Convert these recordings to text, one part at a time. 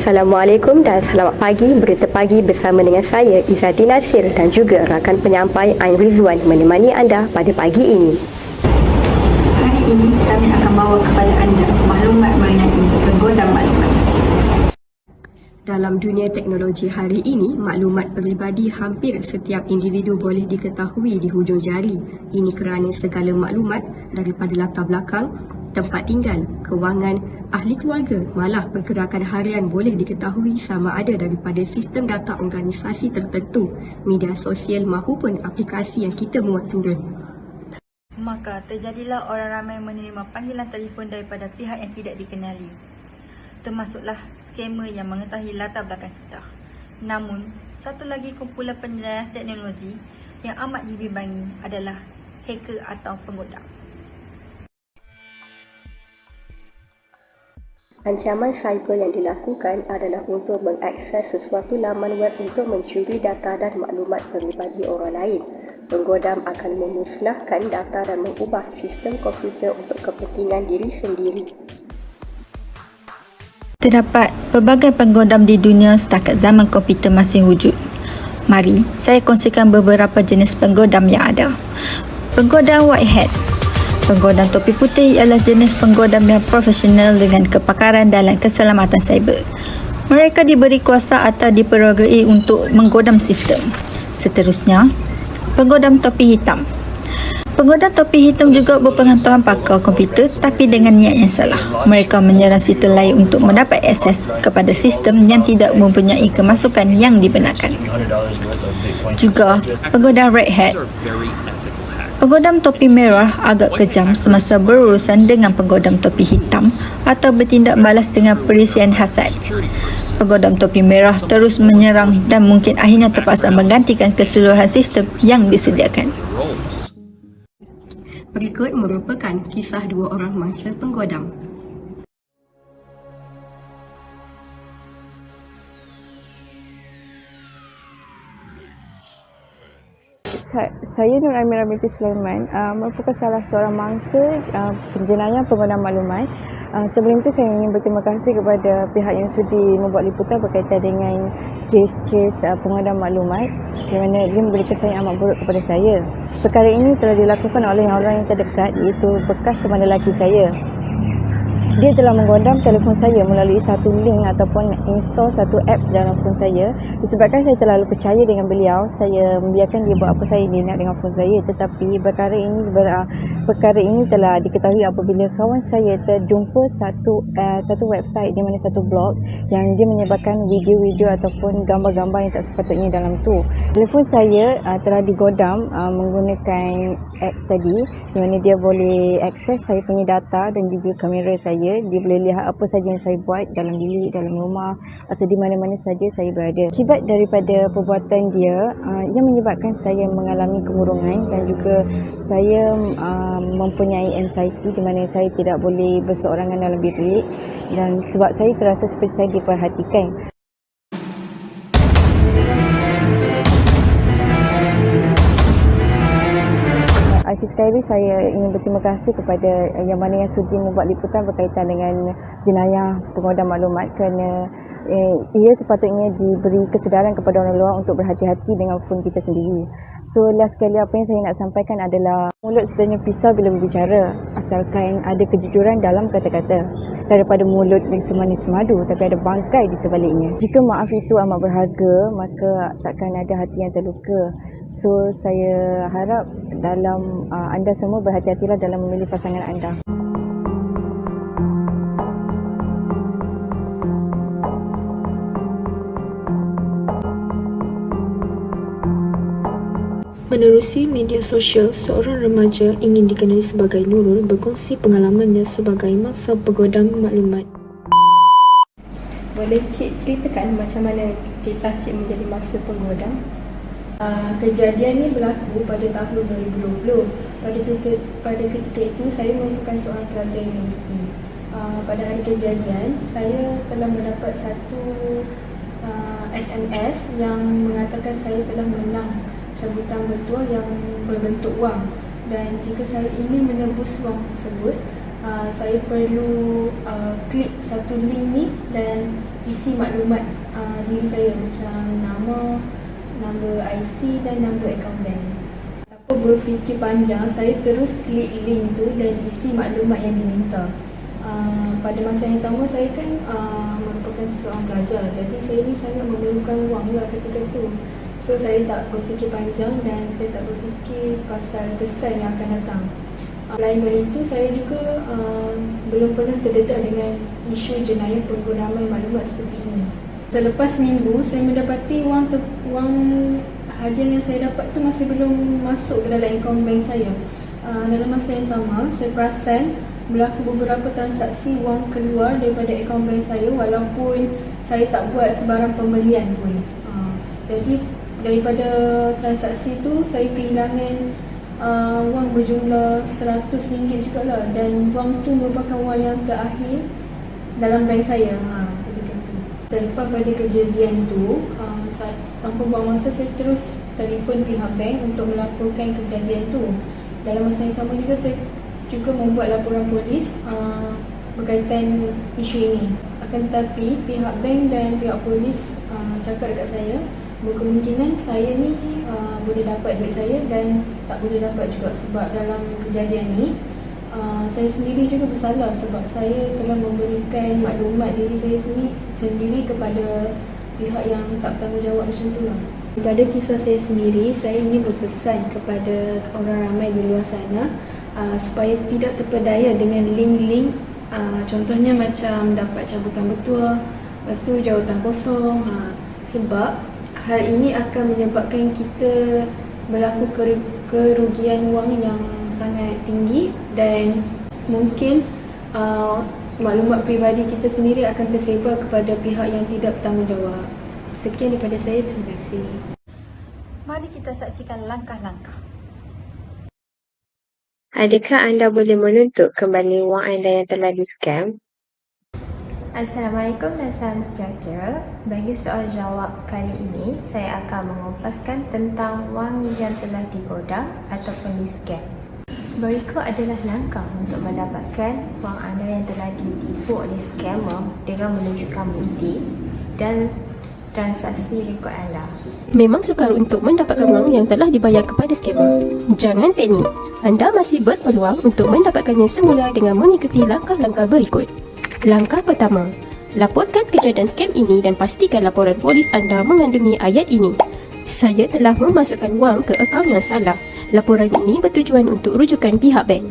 Assalamualaikum dan selamat pagi. Berita pagi bersama dengan saya Izzati Nasir dan juga rakan penyampai Ain Rizwan menemani anda pada pagi ini. Hari ini kami akan bawa kepada anda maklumat mengenai penggodam maklumat. Dalam dunia teknologi hari ini, maklumat peribadi hampir setiap individu boleh diketahui di hujung jari. Ini kerana segala maklumat daripada latar belakang, tempat tinggal, kewangan, ahli keluarga, malah pergerakan harian boleh diketahui sama ada daripada sistem data organisasi tertentu, media sosial maupun aplikasi yang kita muat turun. Maka terjadilah orang ramai menerima panggilan telefon daripada pihak yang tidak dikenali. Termasuklah skamer yang mengetahui latar belakang kita. Namun, satu lagi kumpulan penjelajah teknologi yang amat dibimbangi adalah hacker atau penggodam. Ancaman cyber yang dilakukan adalah untuk mengakses sesuatu laman web untuk mencuri data dan maklumat peribadi orang lain. Penggodam akan memusnahkan data dan mengubah sistem komputer untuk kepentingan diri sendiri. Terdapat pelbagai penggodam di dunia setakat zaman komputer masih wujud. Mari saya kongsikan beberapa jenis penggodam yang ada. Penggodam white hat. Penggodam topi putih ialah jenis penggodam yang profesional dengan kepakaran dalam keselamatan cyber. Mereka diberi kuasa atau diperoleh untuk menggodam sistem. Seterusnya, penggodam topi hitam. Penggodam topi hitam juga berpengetahuan pakar komputer tapi dengan niat yang salah. Mereka menyerang sistem lain untuk mendapat akses kepada sistem yang tidak mempunyai kemasukan yang dibenarkan. Juga, penggodam red hat. Penggodam topi merah agak kejam semasa berurusan dengan penggodam topi hitam atau bertindak balas dengan perisian hasad. Penggodam topi merah terus menyerang dan mungkin akhirnya terpaksa menggantikan keseluruhan sistem yang disediakan. Berikut merupakan kisah dua orang mangsa penggodam. Saya Nur Amira binti Sulaiman merupakan salah seorang mangsa penjenayah penggodam maklumat. Sebelum itu saya ingin berterima kasih kepada pihak yang sudi membuat liputan berkaitan dengan kes-kes penggodam maklumat di mana dia memberi kesan yang amat buruk kepada saya. Perkara ini telah dilakukan oleh orang yang terdekat iaitu bekas teman lelaki saya. Dia telah menggodam telefon saya melalui satu link ataupun install satu apps dalam telefon saya. Disebabkan saya terlalu percaya dengan beliau, saya membiarkan dia buat apa saja dia nak dengan telefon saya. Tetapi perkara ini telah diketahui apabila kawan saya terjumpa satu website di mana satu blog yang dia menyebarkan video-video ataupun gambar-gambar yang tak sepatutnya dalam tu. Telefon saya telah digodam menggunakan apps tadi di mana dia boleh akses saya punya data dan juga kamera saya. Dia boleh lihat apa saja yang saya buat dalam bilik, dalam rumah atau di mana-mana saja saya berada. Akibat daripada perbuatan dia yang menyebabkan saya mengalami kemurungan dan juga saya mempunyai anxiety di mana saya tidak boleh berseorangan dalam bilik dan sebab saya terasa seperti saya diperhatikan. Akhir sekali saya ingin berterima kasih kepada yang mana yang sudi membuat liputan berkaitan dengan jenayah penggodam maklumat kerana ia sepatutnya diberi kesedaran kepada orang luar untuk berhati-hati dengan phone kita sendiri. So last sekali apa yang saya nak sampaikan adalah mulut sebenarnya pisau bila berbicara asalkan ada kejujuran dalam kata-kata. Daripada mulut yang semanis madu tapi ada bangkai di sebaliknya. Jika maaf itu amat berharga maka takkan ada hati yang terluka. So saya harap anda semua berhati-hatilah dalam memilih pasangan anda. Menerusi media sosial, seorang remaja ingin dikenali sebagai Nurul berkongsi pengalamannya sebagai mangsa penggodam maklumat. Boleh Cik ceritakan macam mana kisah Cik menjadi mangsa penggodam? Kejadian ini berlaku pada tahun 2020. Pada ketika itu saya merupakan seorang pelajar universiti. Pada hari kejadian, saya telah mendapat satu SMS yang mengatakan saya telah menang cabutan bertuah yang berbentuk wang, dan jika saya ingin menebus wang tersebut, Saya perlu klik satu link ni dan isi maklumat diri saya macam nama, nombor IC dan nombor akaun bank. Tanpa berfikir panjang, saya terus klik link tu dan isi maklumat yang diminta. Pada masa yang sama, saya kan merupakan seorang pelajar, jadi saya ni sangat memerlukan wang lah ketika tu. So saya tak berfikir panjang dan saya tak berfikir pasal kesan yang akan datang. Selain dari itu, saya juga belum pernah terdedah dengan isu jenayah penggunaan maklumat seperti ini. Selepas minggu, saya mendapati wang hadiah yang saya dapat tu masih belum masuk ke dalam akaun bank saya. Dalam masa yang sama, saya perasan berlaku beberapa transaksi wang keluar daripada akaun bank saya walaupun saya tak buat sebarang pembelian pun. Jadi daripada transaksi tu saya kehilangan wang berjumlah RM100 jugalah, dan wang tu merupakan wang yang terakhir dalam bank saya ketika tu. Selepas pada kejadian tu, tanpa buang masa, saya terus telefon pihak bank untuk melaporkan kejadian tu. Dalam masa yang sama juga saya juga membuat laporan polis berkaitan isu ini. Akan tetapi pihak bank dan pihak polis cakap dekat saya berkemungkinan saya ni boleh dapat duit saya dan tak boleh dapat juga, sebab dalam kejadian ni saya sendiri juga bersalah sebab saya telah memberikan maklumat diri saya sendiri kepada pihak yang tak bertanggungjawab macam tu lah. Daripada kisah saya sendiri, saya ingin berpesan kepada orang ramai di luar sana supaya tidak terpedaya dengan link-link, contohnya macam dapat cabutan bertuah, lepas tu jawatan kosong, sebab hal ini akan menyebabkan kita berlaku kerugian wang yang sangat tinggi dan mungkin maklumat peribadi kita sendiri akan tersebar kepada pihak yang tidak bertanggungjawab. Sekian daripada saya, terima kasih. Mari kita saksikan langkah-langkah. Adakah anda boleh menuntut kembali wang anda yang telah di-scam? Assalamualaikum dan salam sejahtera. Bagi soal jawab kali ini, saya akan mengupaskan tentang wang yang telah digodam ataupun di-scam. Berikut adalah langkah untuk mendapatkan wang anda yang telah ditipu oleh scammer dengan menunjukkan bukti dan transaksi rekod anda. Memang sukar untuk mendapatkan wang yang telah dibayar kepada scammer. Jangan panik. Anda masih berpeluang untuk mendapatkannya semula dengan mengikuti langkah-langkah berikut. Langkah pertama, laporkan kejadian scam ini dan pastikan laporan polis anda mengandungi ayat ini. Saya telah memasukkan wang ke akaun yang salah. Laporan ini bertujuan untuk rujukan pihak bank.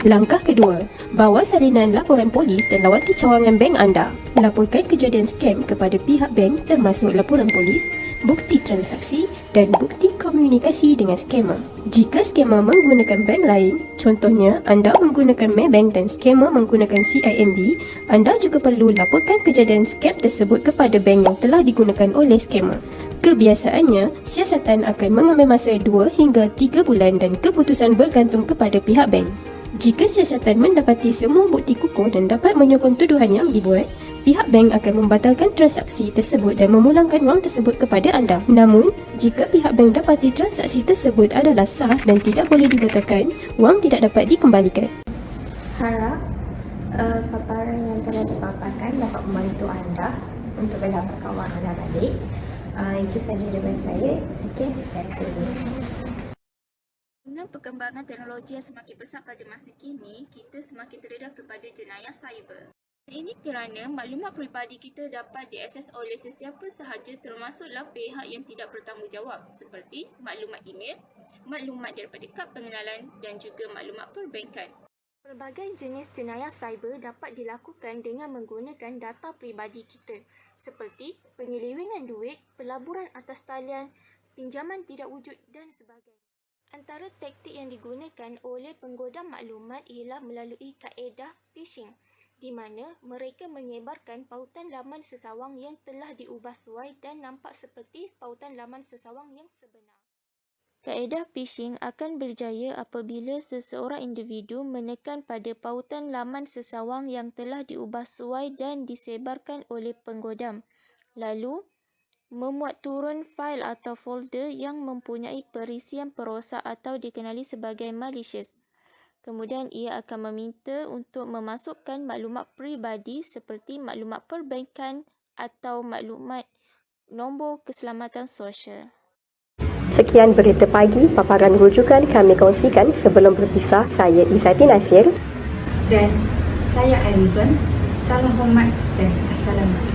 Langkah kedua, bawa salinan laporan polis dan lawati cawangan bank anda. Laporkan kejadian scam kepada pihak bank termasuk laporan polis, bukti transaksi dan bukti komunikasi dengan scammer. Jika scammer menggunakan bank lain, contohnya anda menggunakan Maybank dan scammer menggunakan CIMB, anda juga perlu laporkan kejadian scam tersebut kepada bank yang telah digunakan oleh scammer. Kebiasaannya, siasatan akan mengambil masa 2 hingga 3 bulan dan keputusan bergantung kepada pihak bank. Jika siasatan mendapati semua bukti kukuh dan dapat menyokong tuduhan yang dibuat, pihak bank akan membatalkan transaksi tersebut dan memulangkan wang tersebut kepada anda. Namun, jika pihak bank dapati transaksi tersebut adalah sah dan tidak boleh dibatalkan, wang tidak dapat dikembalikan. Harap paparan yang telah dipaparkan dapat membantu anda untuk mendapatkan wang anda balik. Itu saja daripada saya. Sekian, terima kasih. Dengan perkembangan teknologi yang semakin pesat pada masa kini, kita semakin terdedah kepada jenayah cyber. Ini kerana maklumat peribadi kita dapat diakses oleh sesiapa sahaja, termasuklah pihak yang tidak bertanggungjawab seperti maklumat email, maklumat daripada kad pengenalan dan juga maklumat perbankan. Pelbagai jenis jenayah cyber dapat dilakukan dengan menggunakan data peribadi kita seperti penyelewengan duit, pelaburan atas talian, pinjaman tidak wujud dan sebagainya. Antara taktik yang digunakan oleh penggodam maklumat ialah melalui kaedah phishing, di mana mereka menyebarkan pautan laman sesawang yang telah diubah suai dan nampak seperti pautan laman sesawang yang sebenar. Kaedah phishing akan berjaya apabila seseorang individu menekan pada pautan laman sesawang yang telah diubah suai dan disebarkan oleh penggodam, lalu memuat turun fail atau folder yang mempunyai perisian perosak atau dikenali sebagai malicious. Kemudian ia akan meminta untuk memasukkan maklumat peribadi seperti maklumat perbankan atau maklumat nombor keselamatan sosial. Sekian berita pagi, paparan rujukan kami kongsikan sebelum berpisah. Saya Izzati Nasir Dan saya Arizon. Salam hormat dan Assalamualaikum.